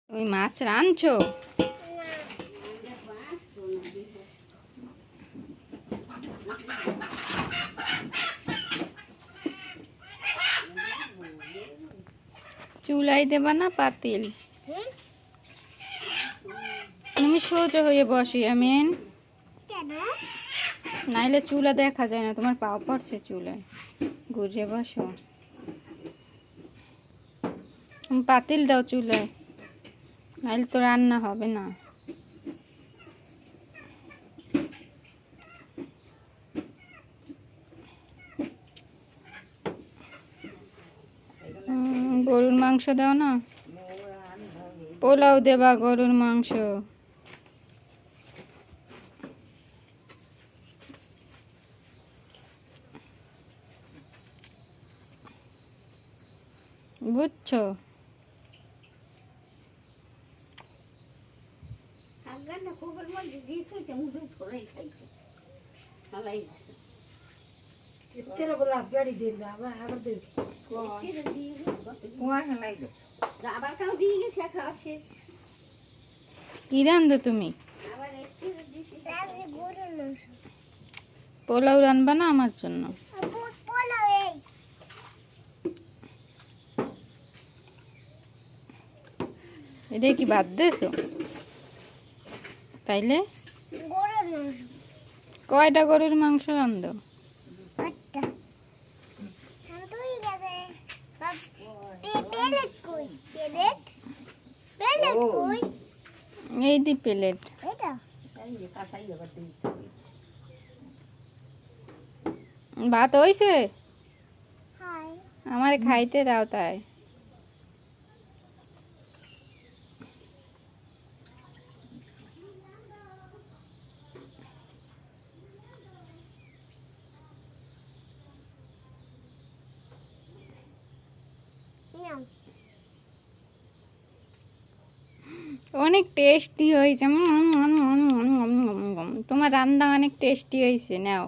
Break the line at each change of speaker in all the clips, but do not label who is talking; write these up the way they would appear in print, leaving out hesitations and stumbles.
তুমি মাছ রাঁধছো? চুলাই দেবা না পাতিল? তুমি সোজা হয়ে বসি আমিন, নাইলে চুলা দেখা যায় না, তোমার পাও পড়ছে চুলায়। ঘুরে বসো, পাতিল দাও চুলায়, নাইলে তো রান্না হবে না। গরুর মাংস দাও না, পোলাও দেবা গরুর মাংস। বুঝছো? কি রান্ধো তুমি? পোলাও রান্না না আমার জন্য? এটা কি বাদ দিয়েছো? তাইলে কয়টা গরুর মাংস রান্ধো? এই দি প্লেট। ভাত হইছে? আমার খাইতে দাও তাই। অনেক টেস্টি হয়েছে, তোমার রান্না অনেক টেস্টি হয়েছে। নাও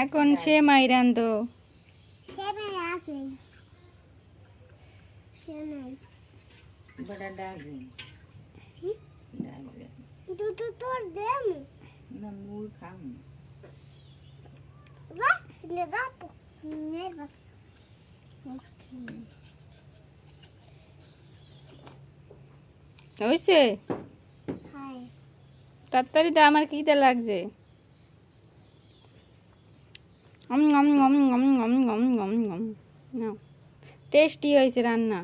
এখন সেমাই রান্ধো। হয়েছে? তাড়াতাড়ি তো, আমার খিদে লাগছে। টেস্টি হয়েছে রান্না।